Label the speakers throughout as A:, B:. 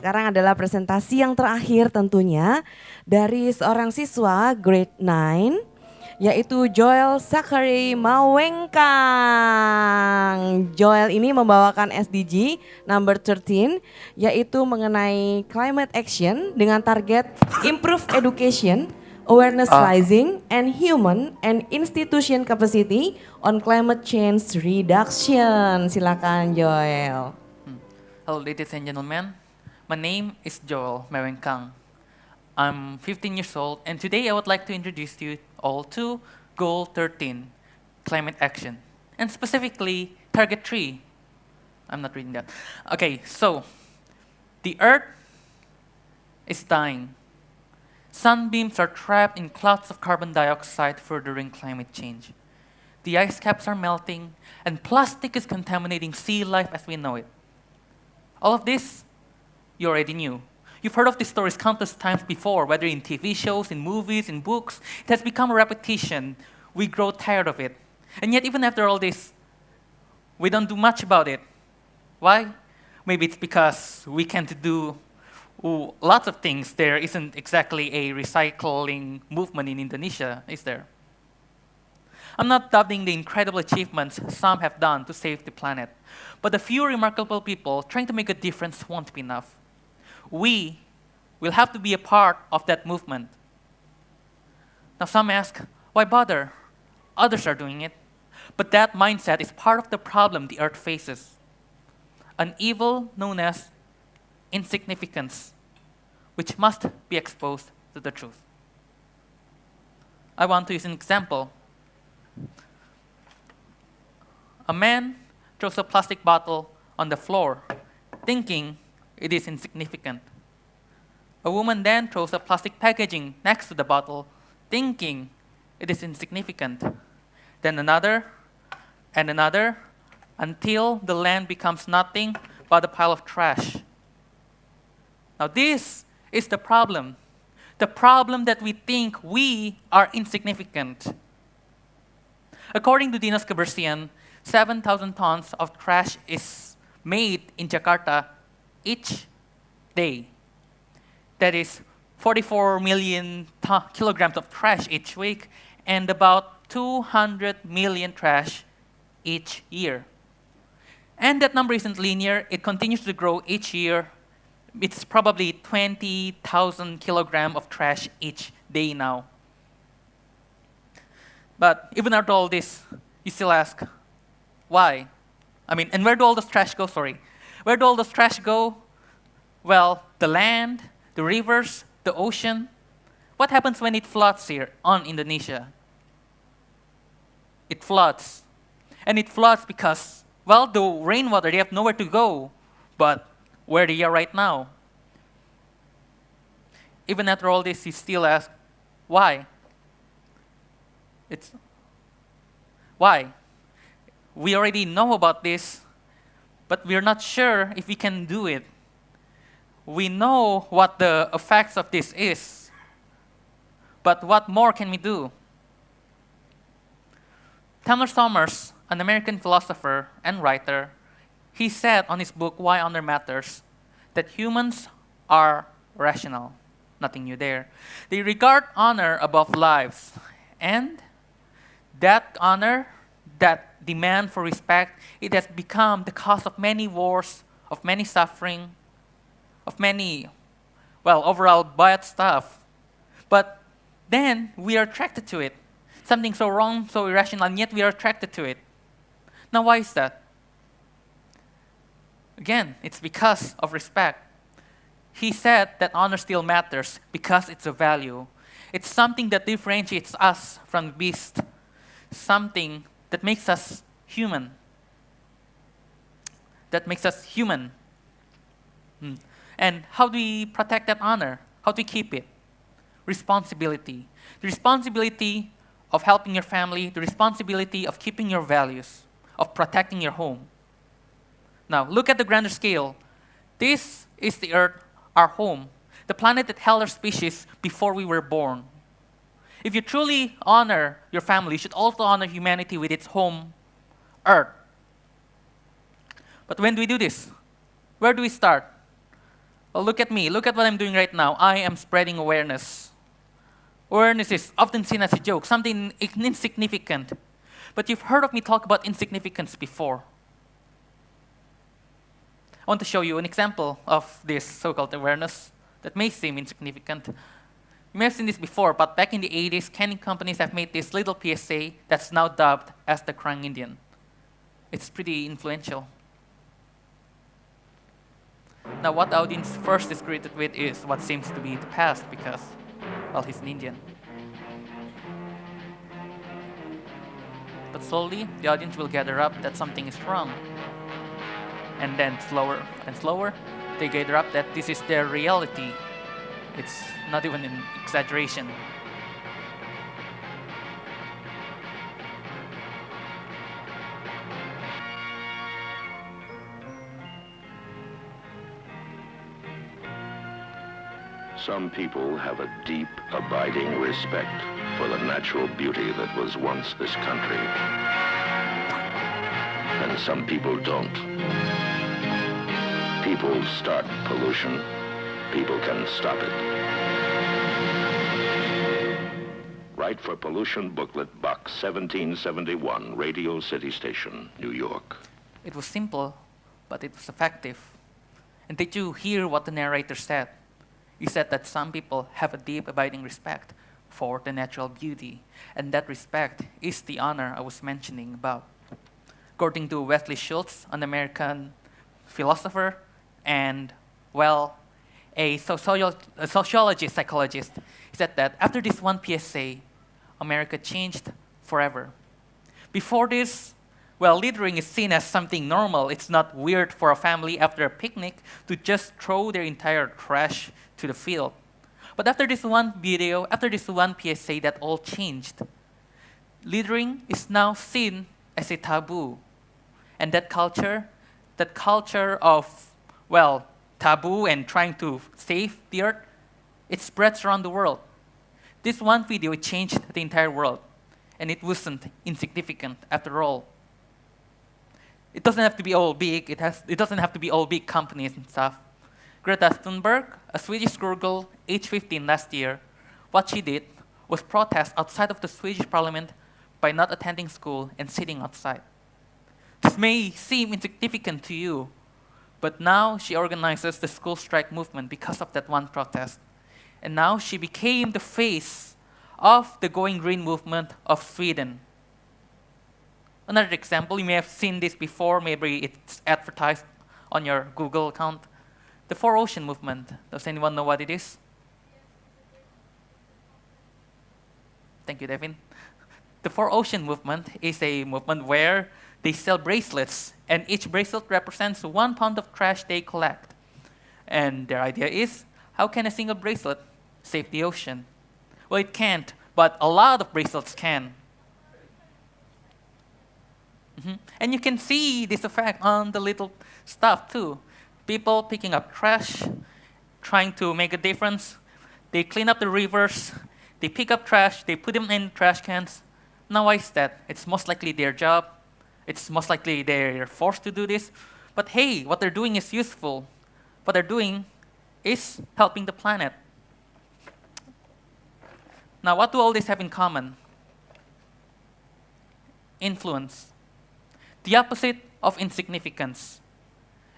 A: sekarang adalah presentasi yang terakhir tentunya dari seorang siswa grade 9 yaitu Joel Zechary Mewengkang. Joel ini membawakan SDG number 13 yaitu mengenai climate action dengan target improve education, awareness raising, and human and institution capacity on climate change reduction. Silakan Joel.
B: Hello, ladies and gentlemen. My name is Joel Mewengkang. I'm 15 years old, and today I would like to introduce you all to Goal 13, Climate Action, and specifically Target 3. I'm not reading that. Okay, so the Earth is dying. Sunbeams are trapped in clouds of carbon dioxide, furthering climate change. The ice caps are melting, and plastic is contaminating sea life as we know it. All of this, you already knew. You've heard of these stories countless times before, whether in TV shows, in movies, in books. It has become a repetition. We grow tired of it. And yet, even after all this, we don't do much about it. Why? Maybe it's because we can't do lots of things. There isn't exactly a recycling movement in Indonesia, is there? I'm not doubting the incredible achievements some have done to save the planet, but the few remarkable people trying to make a difference won't be enough. We will have to be a part of that movement. Now some ask, why bother? Others are doing it. But that mindset is part of the problem the Earth faces. An evil known as insignificance, which must be exposed to the truth. I want to use an example. A man throws a plastic bottle on the floor, thinking it is insignificant. A woman then throws a plastic packaging next to the bottle, thinking it is insignificant. Then another, and another, until the land becomes nothing but a pile of trash. Now this is the problem. The problem that we think we are insignificant. According to Dinas Kebersihan, 7,000 tons of trash is made in Jakarta each day. That is 44 million kilograms of trash each week and about 200 million trash each year. And that number isn't linear. It continues to grow each year. It's probably 20,000 kilograms of trash each day now. But even after all this, you still ask, why? And where do all this trash go? Where do all this trash go? Well, the land, the rivers, the ocean. What happens when it floods here on Indonesia? It floods. And it floods because, well, the rainwater, they have nowhere to go but where they are right now. Even after all this, you still ask, why? Why? We already know about this, but we're not sure if we can do it. We know what the effects of this is, but what more can we do? Taylor Summers, an American philosopher and writer, he said on his book, Why Honor Matters, that humans are rational. Nothing new there. They regard honor above lives, and that honor, that demand for respect, it has become the cause of many wars, of many suffering, of many, overall bad stuff. But then we are attracted to it. Something so wrong, so irrational, and yet we are attracted to it. Now why is that? Again, it's because of respect. He said that honor still matters because it's a value. It's something that differentiates us from the beast. Something that makes us human. And how do we protect that honor? How do we keep it? Responsibility. The responsibility of helping your family, the responsibility of keeping your values, of protecting your home. Now, look at the grander scale. This is the Earth, our home, the planet that held our species before we were born. If you truly honor your family, you should also honor humanity with its home, Earth. But when do we do this? Where do we start? Well, look at me. Look at what I'm doing right now. I am spreading awareness. Awareness is often seen as a joke, something insignificant. But you've heard of me talk about insignificance before. I want to show you an example of this so-called awareness that may seem insignificant. You may have seen this before, but back in the 80s, canning companies have made this little PSA that's now dubbed as the Crying Indian. It's pretty influential. Now, what the audience first is greeted with is what seems to be the past because, well, he's an Indian. But slowly, the audience will gather up that something is wrong. And then slower and slower, they gather up that this is their reality. It's not even an exaggeration.
C: Some people have a deep, abiding respect for the natural beauty that was once this country. And some people don't. People start pollution. People can stop it. Write for Pollution Booklet, Box 1771, Radio City Station, New York.
B: It was simple, but it was effective. And did you hear what the narrator said? He said that some people have a deep, abiding respect for the natural beauty, and that respect is the honor I was mentioning about. According to Wesley Schultz, an American philosopher and, well, a sociologist, psychologist, he said that after this one PSA, America changed forever. Before this, well, littering is seen as something normal. It's not weird for a family after a picnic to just throw their entire trash to the field. But after this one video, after this one PSA, that all changed. Littering is now seen as a taboo. And that culture of, well, taboo and trying to save the earth, it spreads around the world. This one video, it changed the entire world. And it wasn't insignificant after all. It doesn't have to be all big. It doesn't have to be all big companies and stuff. Greta Thunberg, a Swedish girl, age 15 last year, what she did was protest outside of the Swedish parliament by not attending school and sitting outside. This may seem insignificant to you, but now she organizes the school strike movement because of that one protest. And now she became the face of the Going Green movement of Sweden. Another example, you may have seen this before, maybe it's advertised on your Google account. The 4Ocean movement. Does anyone know what it is? Thank you, Devin. The 4Ocean movement is a movement where they sell bracelets, and each bracelet represents 1 pound of trash they collect. And their idea is, how can a single bracelet save the ocean? Well, it can't, but a lot of bracelets can. And you can see this effect on the little stuff too. People picking up trash, trying to make a difference. They clean up the rivers, they pick up trash, they put them in trash cans. Now why is that? It's most likely their job. It's most likely they're forced to do this. But hey, what they're doing is useful. What they're doing is helping the planet. Now what do all this have in common? Influence. The opposite of insignificance.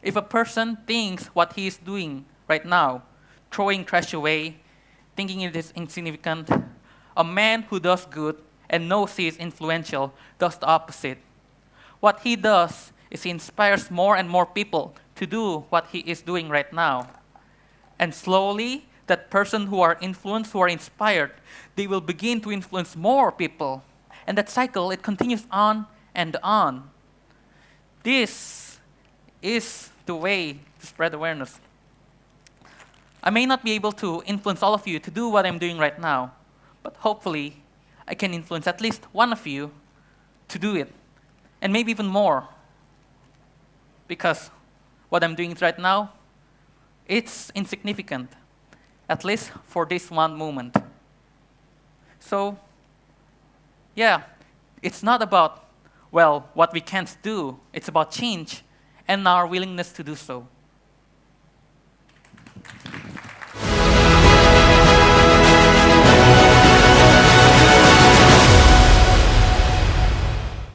B: If a person thinks what he is doing right now, throwing trash away, thinking it is insignificant, a man who does good and knows he is influential does the opposite. What he does is he inspires more and more people to do what he is doing right now. And slowly, that person who are influenced, who are inspired, they will begin to influence more people. And that cycle, it continues on and on. This is the way to spread awareness. I may not be able to influence all of you to do what I'm doing right now, but hopefully I can influence at least one of you to do it, and maybe even more. Because what I'm doing right now, it's insignificant, at least for this one moment. So, yeah, it's not about, well, what we can't do. It's about change and our willingness to do so.